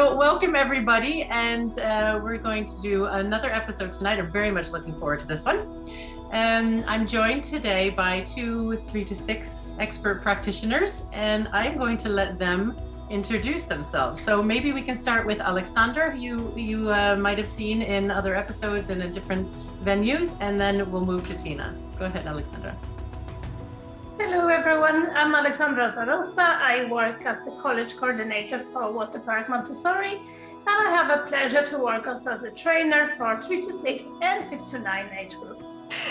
So welcome everybody, and we're going to do another episode tonight. I'm very much looking forward to this one. I'm joined today by two 3 to 6 expert practitioners, and I'm going to let them introduce themselves. So maybe we can start with Aleksandra, who you might have seen in other episodes and in different venues, and then we'll move to Tina. Go ahead, Aleksandra. Hello everyone, I'm Aleksandra Zarosa. I work as the college coordinator for Water Park Montessori, and I have a pleasure to work also as a trainer for 3 to 6 and 6 to 9 age group.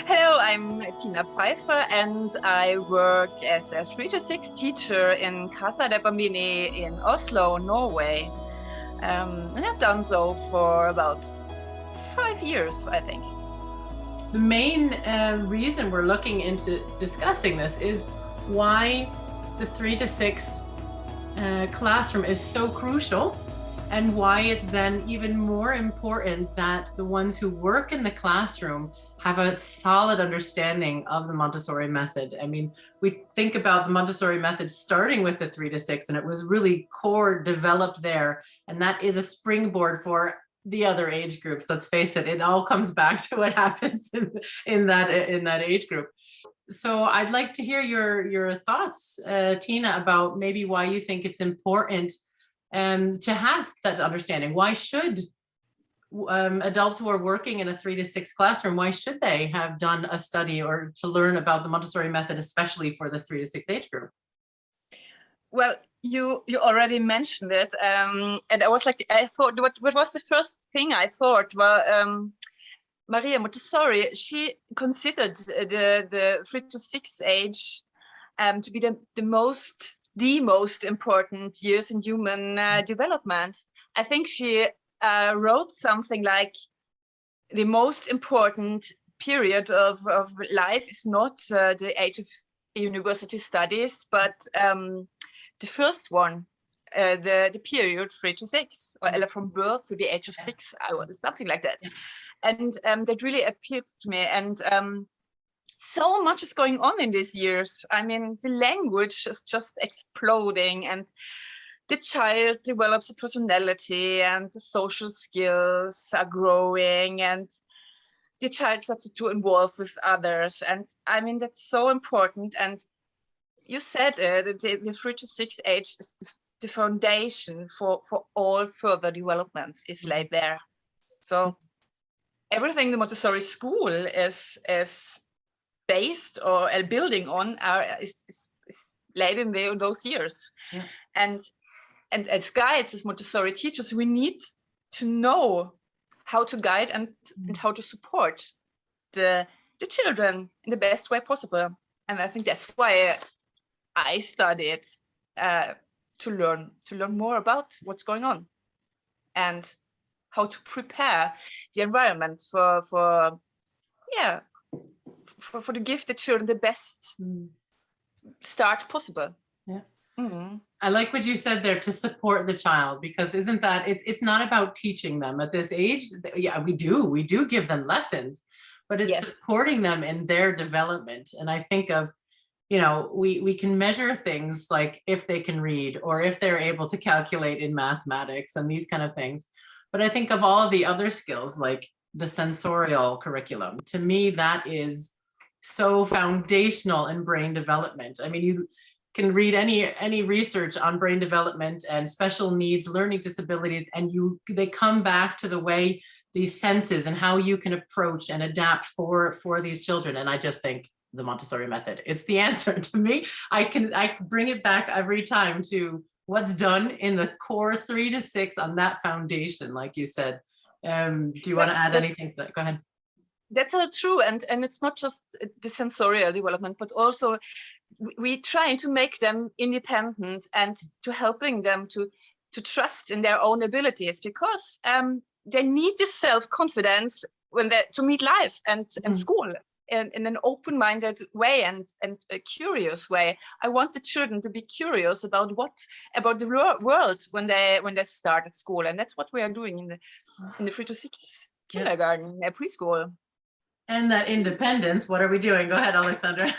Hello, I'm Tina Pfeifer, and I work as a 3 to 6 teacher in Casa de Bambini in Oslo, Norway. And I've done so for about 5 years, I think. The main reason we're looking into discussing this is why the 3 to 6 classroom is so crucial, and why it's then even more important that the ones who work in the classroom have a solid understanding of the Montessori method. I mean, we think about the Montessori method starting with the 3 to 6, and it was really core developed there, and that is a springboard for the other age groups. Let's face it, it all comes back to what happens in that age group. So I'd like to hear your thoughts, Tina, about maybe why you think it's important to have that understanding. Why should adults who are working in a 3 to 6 classroom, why should they have done a study or to learn about the Montessori method, especially for the 3 to 6 age group? Well, you already mentioned it, and I thought, what was the first thing I thought? Well, Maria Montessori, she considered the 3 to 6 age to be the most important years in human development. I think she wrote something like the most important period of life is not the age of university studies, but the first one, the period 3 to 6, or from birth to the age of 6, something like that. And that really appealed to me. And so much is going on in these years. I mean, the language is just exploding, and the child develops a personality, and the social skills are growing, and the child starts to involve with others. And I mean, that's so important. And you said the 3 to 6 age is the foundation for all further development is laid there. So everything the Montessori school is based or building on is laid in those years. Yeah. And as guides, as Montessori teachers, we need to know how to guide and how to support the children in the best way possible. And I think that's why I studied to learn more about what's going on and how to prepare the environment for to give the children the best start possible. Yeah. Mm-hmm. I like what you said there, to support the child, because isn't that it's not about teaching them at this age. Yeah, we do give them lessons, but it's supporting them in their development. And I think of, we can measure things like if they can read or if they're able to calculate in mathematics and these kind of things. But I think of all the other skills, like the sensorial curriculum. To me, that is so foundational in brain development. I mean, you can read any research on brain development and special needs, learning disabilities, and they come back to the way these senses and how you can approach and adapt for these children. And I just think the Montessori method, it's the answer to me. I bring it back every time to what's done in the core 3 to 6 on that foundation, like you said. Do you want to add anything to that? Go ahead. That's so true, and it's not just the sensorial development, but also we try to make them independent and to helping them to trust in their own abilities, because they need the self-confidence to meet life and school in an open-minded way and a curious way. I want the children to be curious about the world when they start at school, and that's what we are doing in the 3 to 6 kindergarten, preschool. And that independence, what are we doing? Go ahead, Aleksandra.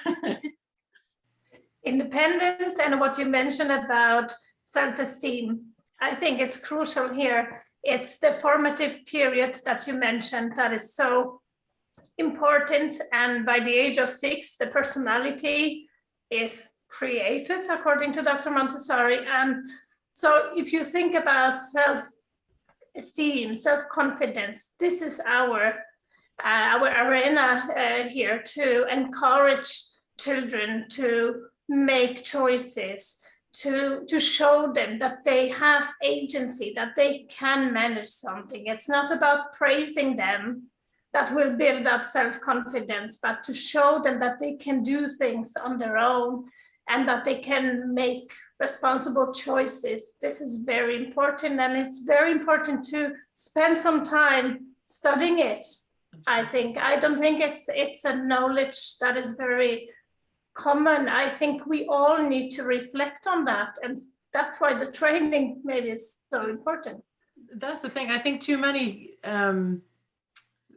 Independence, and what you mentioned about self-esteem. I think it's crucial here. It's the formative period that you mentioned that is so important. And by the age of 6, the personality is created, according to Dr. Montessori. And so if you think about self-esteem, self-confidence, this is our arena here to encourage children to make choices, to show them that they have agency, that they can manage something. It's not about praising them that will build up self-confidence, but to show them that they can do things on their own and that they can make responsible choices. This is very important, and it's very important to spend some time studying it. I don't think it's a knowledge that is very common. I think we all need to reflect on that, and that's why the training maybe is so important. That's the thing. I think too many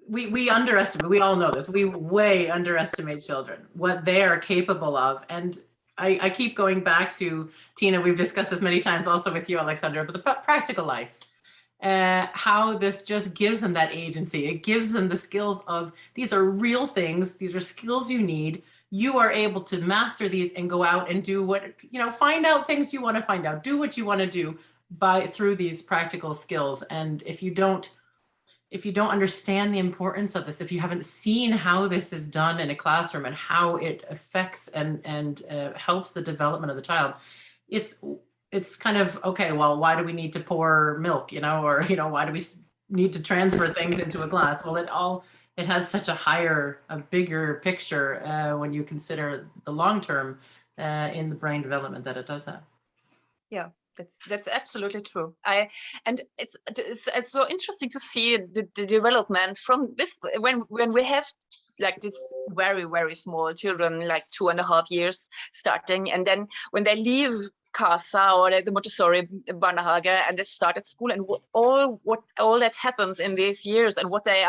we underestimate. We all know this. We way underestimate children, what they are capable of, and I keep going back to Tina. We've discussed this many times, also with you, Aleksandra, but the practical life. How this just gives them that agency. It gives them the skills of, these are real things. These are skills you need. You are able to master these and go out and do what, find out things you want to find out, do what you want to do through these practical skills. And if you don't understand the importance of this, if you haven't seen how this is done in a classroom and how it affects and helps the development of the child, it's kind of, okay, well, why do we need to pour milk, or, why do we need to transfer things into a glass? Well, it has such a bigger picture when you consider the long term in the brain development that it does have. Yeah, that's absolutely true. And it's so interesting to see the development from this when we have like this very, very small children, like 2.5 years starting, and then when they leave Casa or the Montessori Barnehage and they start at school, and all that happens in these years, and what they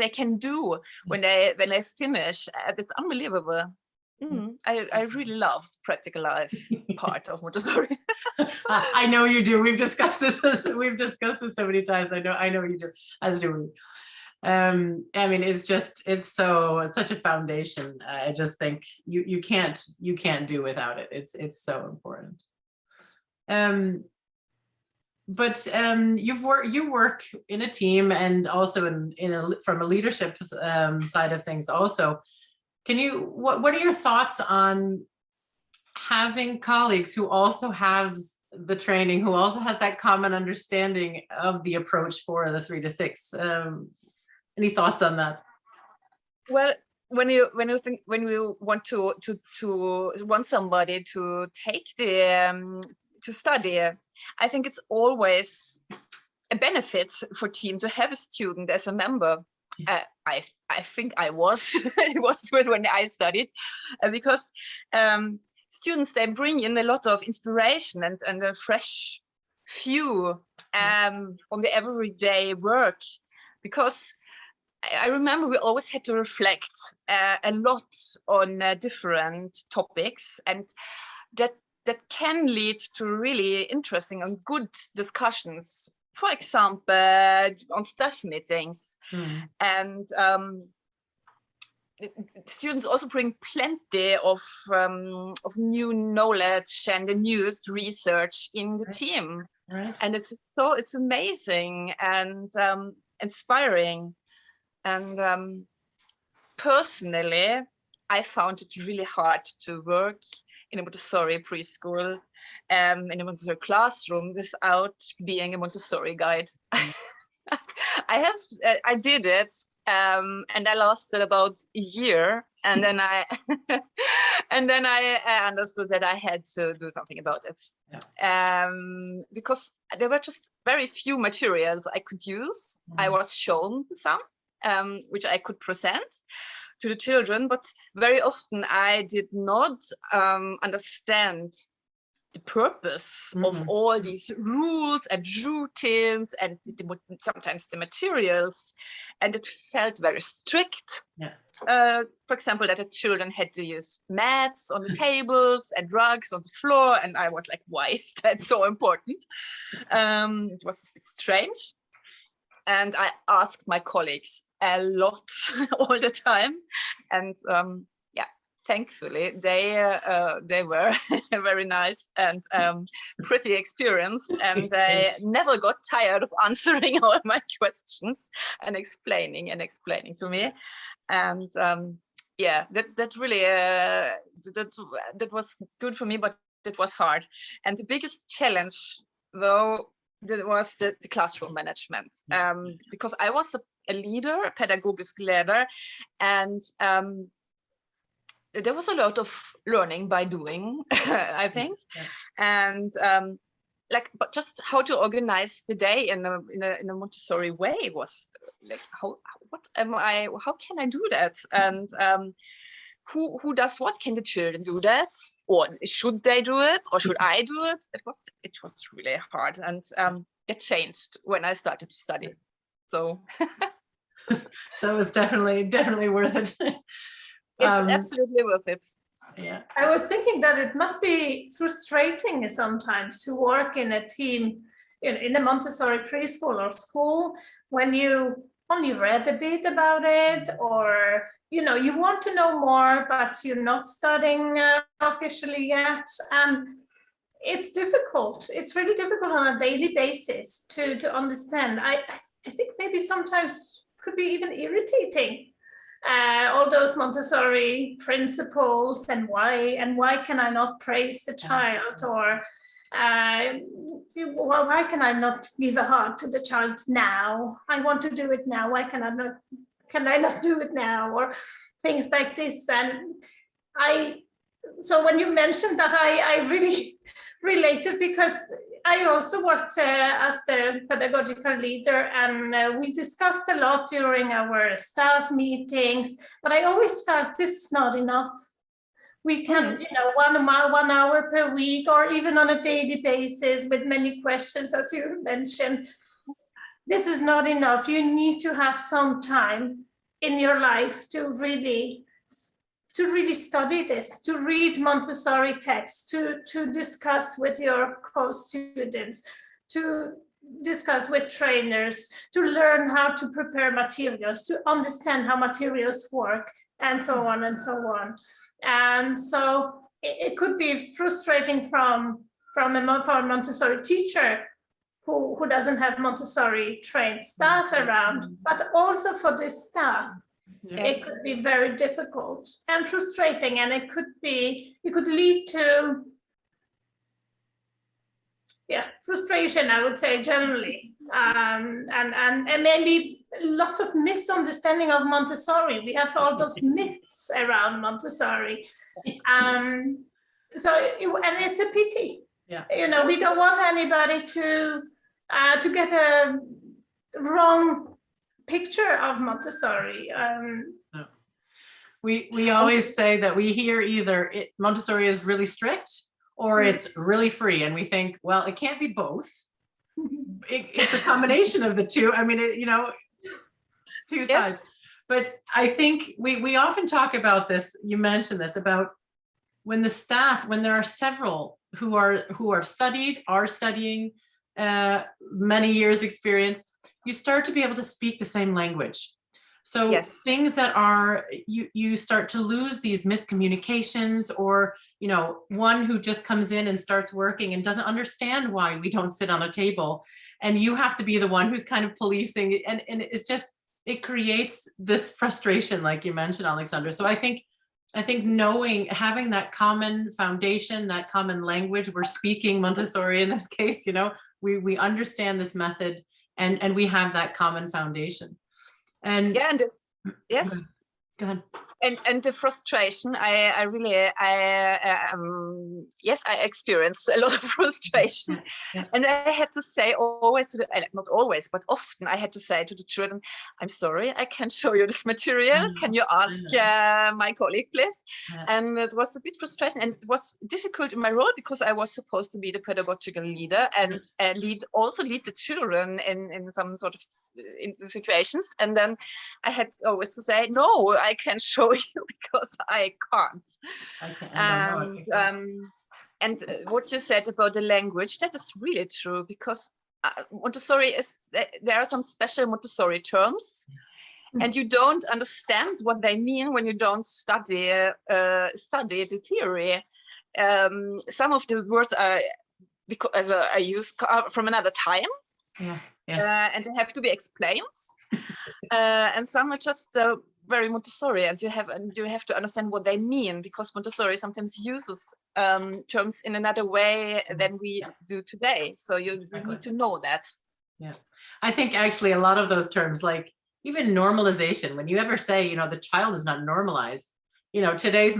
can do when they finish, it's unbelievable. I really love practical life part of Montessori. I know you do. We've discussed this so many times. I know you do, as do we. I mean, it's such a foundation. I just think you can't do without it. It's so important. But you work in a team, and also from a leadership side of things also. What are your thoughts on having colleagues who also have the training, who also has that common understanding of the approach for the 3 to 6? Any thoughts on that? Well, when you want somebody to take to study, I think it's always a benefit for team to have a student as a member. I think I was it was when I studied, because students, they bring in a lot of inspiration and a fresh view on the everyday work, because I remember we always had to reflect a lot on different topics, and that can lead to really interesting and good discussions. For example, on staff meetings, and students also bring plenty of new knowledge and the newest research in the team, and it's amazing and inspiring. And personally, I found it really hard to work in a Montessori preschool, in a Montessori classroom, without being a Montessori guide. I did it, and I lasted about a year, and then I understood that I had to do something about it, because there were just very few materials I could use. I was shown some, which I could present to the children, but very often I did not understand the purpose of all these rules and routines and sometimes the materials, and it felt very strict. Yeah. For example, that the children had to use mats on the tables and rugs on the floor, and I was like, why is that so important? It was a bit strange. And I asked my colleagues a lot all the time, and thankfully they were very nice and pretty experienced, and they never got tired of answering all my questions and explaining to me. And that really that was good for me, but it was hard. And the biggest challenge though, that was the classroom management, because I was a leader, a pedagogic leader, and there was a lot of learning by doing, I think. And but just how to organize the day in a Montessori way was like, how can I do that? And who does what? Can the children do that, or should they do it, or should I do it? It was really hard, and it changed when I started to study. So so it was definitely worth it. It's absolutely worth it. Yeah, I was thinking that it must be frustrating sometimes to work in a team in a Montessori preschool or school when you only read a bit about it, or you want to know more, but you're not studying officially yet, and it's difficult. It's really difficult on a daily basis to understand. I think maybe sometimes could be even irritating. All those Montessori principles, and why can I not praise the child, or why can I not give a hug to the child now? I want to do it now. Why can I not do it now? Or things like this. And so when you mentioned that, I really related, because I also worked as the pedagogical leader, and we discussed a lot during our staff meetings, but I always felt this is not enough. We can, 1 hour per week, or even on a daily basis with many questions, as you mentioned. This is not enough. You need to have some time in your life to really study this, to read Montessori texts, to discuss with your co-students, to discuss with trainers, to learn how to prepare materials, to understand how materials work, and so on and so on. And so it could be frustrating for a Montessori teacher who doesn't have Montessori trained staff around, but also for the staff. Yes. It could be very difficult and frustrating, and it could lead to frustration, I would say, generally, and maybe lots of misunderstanding of Montessori. We have all those myths around Montessori, and it's a pity. Yeah. We don't want anybody to get a wrong picture of Montessori. No. We always say that we hear either Montessori is really strict or it's really free, and we think, well, it can't be both. It's a combination of the two. I mean, two sides. But I think we often talk about this. You mentioned this about when there are several who are studying many years experience, you start to be able to speak the same language. So things that are, you start to lose these miscommunications, or, one who just comes in and starts working and doesn't understand why we don't sit on a table, and you have to be the one who's kind of policing, and it creates this frustration, like you mentioned, Aleksandra. So I think having that common foundation, that common language, we're speaking Montessori in this case, we understand this method, and we have that common foundation. And yes, go ahead. and the frustration, I really, yes, I experienced a lot of frustration. And I had to say always to not always, but often I had to say to the children, I'm sorry, I can't show you this material. Can you ask my colleague, please? And it was a bit frustrating, and it was difficult in my role because I was supposed to be the pedagogical leader and lead the children in some sort of in the situations. And then I had always to say, no, I can't show you because I can't. And what you said about the language, that is really true, because Montessori there are some special Montessori terms, and you don't understand what they mean when you don't study the theory. Some of the words are because are used from another time, and they have to be explained. And some are just very Montessori, and you have to understand what they mean, because Montessori sometimes uses terms in another way than we do today. So you need to know that. Yeah, I think actually a lot of those terms, like even normalization, when you ever say, the child is not normalized, today's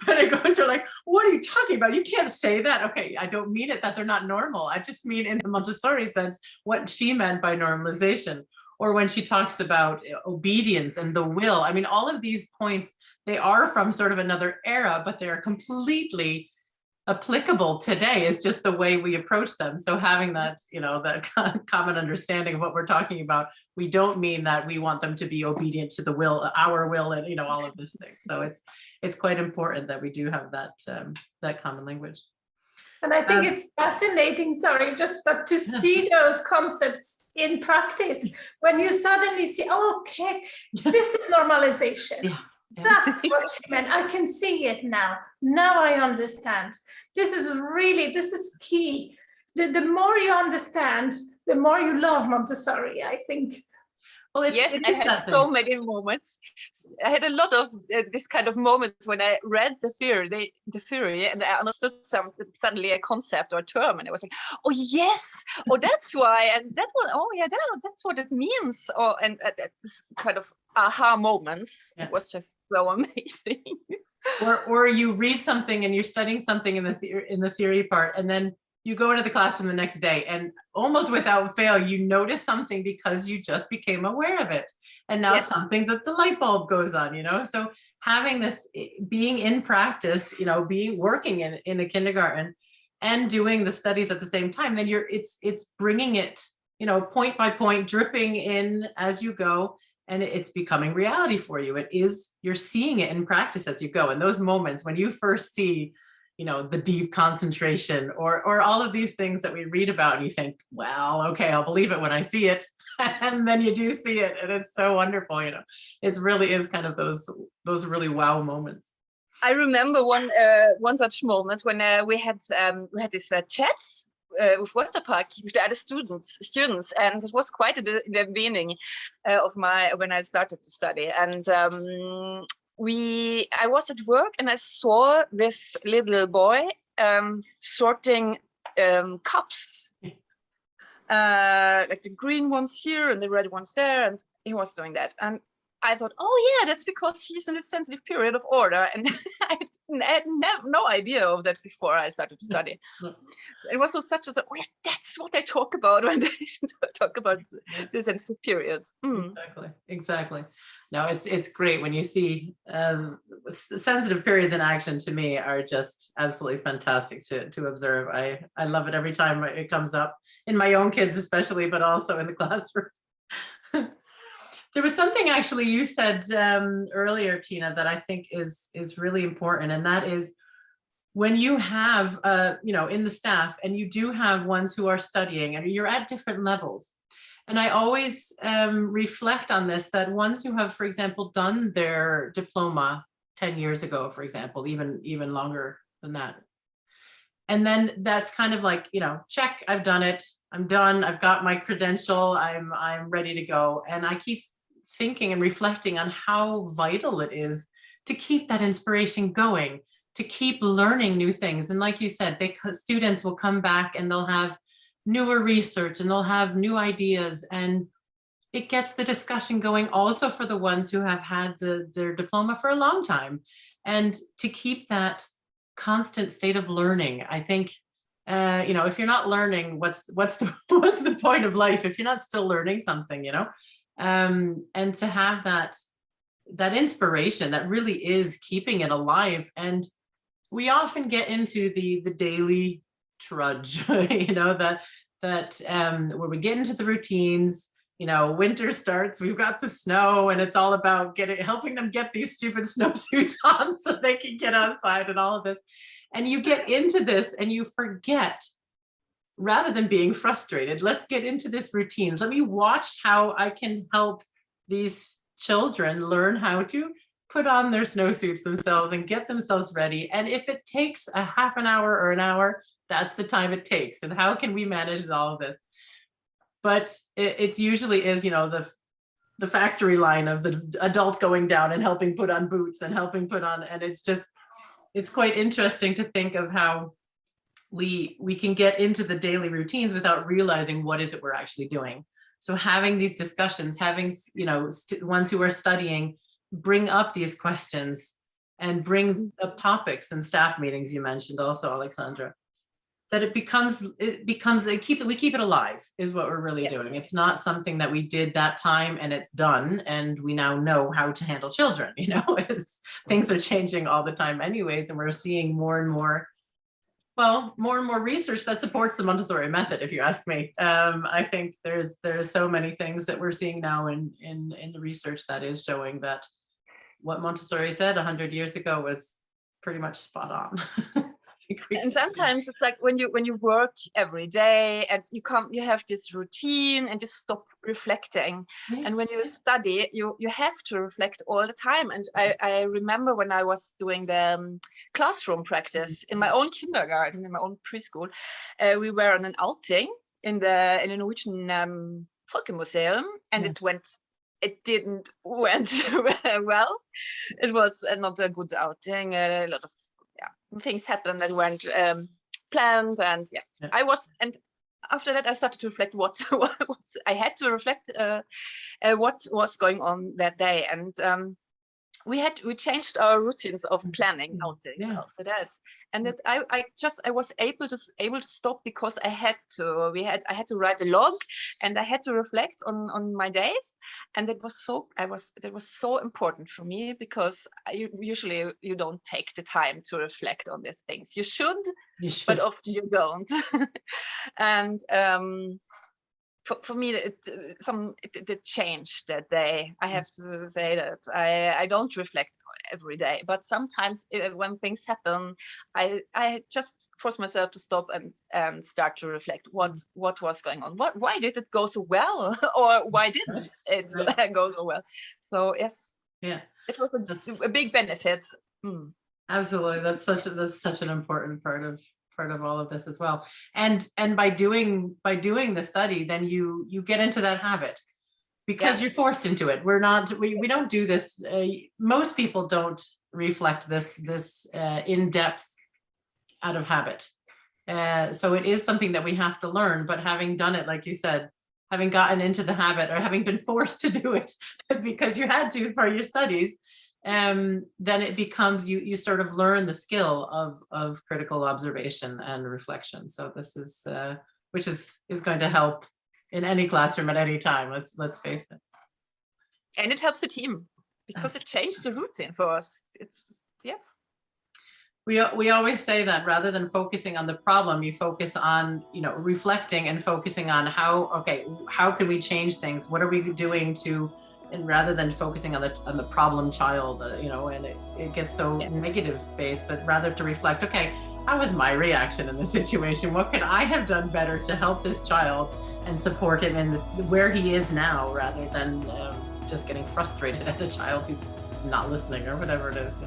pedagogists are like, what are you talking about? You can't say that. Okay, I don't mean it that they're not normal. I just mean in the Montessori sense, what she meant by normalization. Or when she talks about obedience and the will. I mean, all of these points, they are from sort of another era, but they're completely applicable today. Is just the way we approach them. So having that, that common understanding of what we're talking about, we don't mean that we want them to be obedient to the will, our will, and all of this thing. So it's quite important that we do have that common language. And I think it's fascinating, but to see those concepts in practice, when you suddenly see, okay, this is normalization. That's what she meant. I can see it now. Now I understand. This is key. The more you understand, the more you love Montessori, I think. Well, yes, I had so many moments. I had a lot of this kind of moments when I read the theory, and I understood suddenly a concept or a term, and I was like, oh yes, oh that's why, and that one, oh yeah, that's what it means. And this kind of aha moments. It was just so amazing. Or you read something and you're studying something in the theory part, and then you go into the classroom the next day, and almost without fail, you notice something because you just became aware of it. And now something that the light bulb goes on, so having this, being in practice, working in a kindergarten and doing the studies at the same time, then it's bringing it, point by point, dripping in as you go, and it's becoming reality for you. You're seeing it in practice as you go. And those moments when you first see the deep concentration or all of these things that we read about, and you think, well, okay, I'll believe it when I see it. And then you do see it, and it's so wonderful. It really is kind of those really wow moments. I remember one such moment when we had these chats with Waterpark with the other students, and it was quite at the beginning of when I started to study, and I was at work and I saw this little boy sorting cups, like the green ones here and the red ones there, and he was doing that. And I thought, oh yeah, that's because he's in a sensitive period of order, and I had no idea of that before I started to study. It was such a, oh yeah, that's what they talk about when they talk about the sensitive periods. Exactly. No, it's great when you see sensitive periods in action. To me, are just absolutely fantastic to observe. I love it every time it comes up in my own kids, especially, but also in the classroom. There was something actually you said earlier, Tina, that I think is really important, and that is when you have in the staff, and you do have ones who are studying, and you're at different levels. And I always reflect on this, that ones who have, for example, done their diploma 10 years ago, for example, even longer than that. And then that's kind of like, check, I've done it, I'm done, I've got my credential, I'm ready to go. And I keep thinking and reflecting on how vital it is to keep that inspiration going, to keep learning new things. And like you said, students will come back and they'll have newer research and they'll have new ideas, and it gets the discussion going also for the ones who have had their diploma for a long time. And to keep that constant state of learning, I think, if you're not learning, what's the point of life if you're not still learning something, and to have that inspiration that really is keeping it alive. And we often get into the daily trudge, that where we get into the routines. Winter starts, we've got the snow, and it's all about helping them get these stupid snowsuits on so they can get outside and all of this. And you get into this and you forget, rather than being frustrated, let's get into this routines. Let me watch how I can help these children learn how to put on their snowsuits themselves and get themselves ready. And if it takes a half an hour or an hour, that's the time it takes. And how can we manage all of this? But it usually is, the factory line of the adult going down and helping put on boots and helping put on, and it's quite interesting to think of how we can get into the daily routines without realizing what is it we're actually doing. So having these discussions, having, ones who are studying, bring up these questions and bring up topics in staff meetings, you mentioned also, Aleksandra, that we keep it alive is what we're really doing. It's not something that we did that time and it's done and we now know how to handle children. Things are changing all the time anyways, and we're seeing more and more research that supports the Montessori method, if you ask me. I think there's so many things that we're seeing now in the research that is showing that what Montessori said 100 years ago was pretty much spot on. And sometimes it's like when you work every day and you have this routine and you stop reflecting. Yeah. And when you study, you have to reflect all the time. And I remember when I was doing the classroom practice in my own kindergarten, in my own preschool, we were on an outing in the Norwegian Folkemuseum, and it didn't went well. It was not a good outing. A lot of things happened that weren't planned, and and after that I started to reflect what I had to reflect what was going on that day, and we changed our routines of planning outings after that, and that I was able to stop because I had to write a log, and I had to reflect on my days, and it was so important for me, because usually you don't take the time to reflect on these things. You should. But often you don't. And for me, it changed that day. I have to say that I don't reflect every day, but sometimes when things happen, I just force myself to stop and start to reflect what was going on. Why did it go so well, or why didn't it go so well? So yes, it was a big benefit. Absolutely, that's such an important part of all of this as well. And by doing the study, then you get into that habit, because you're forced into it. We don't do this. Most people don't reflect this in depth out of habit. So it is something that we have to learn, but having done it, like you said, having gotten into the habit, or having been forced to do it because you had to for your studies, then it becomes, you sort of learn the skill of critical observation and reflection. So this is which is going to help in any classroom at any time. Let's face it. And it helps the team, because it changed the routine for us. We always say that rather than focusing on the problem, you focus on reflecting and focusing on how can we change things? What are we doing to? And rather than focusing on the problem child, and it gets so negative based, but rather to reflect, okay, how was my reaction in this situation? What could I have done better to help this child and support him in where he is now, rather than just getting frustrated at a child who's not listening or whatever it is.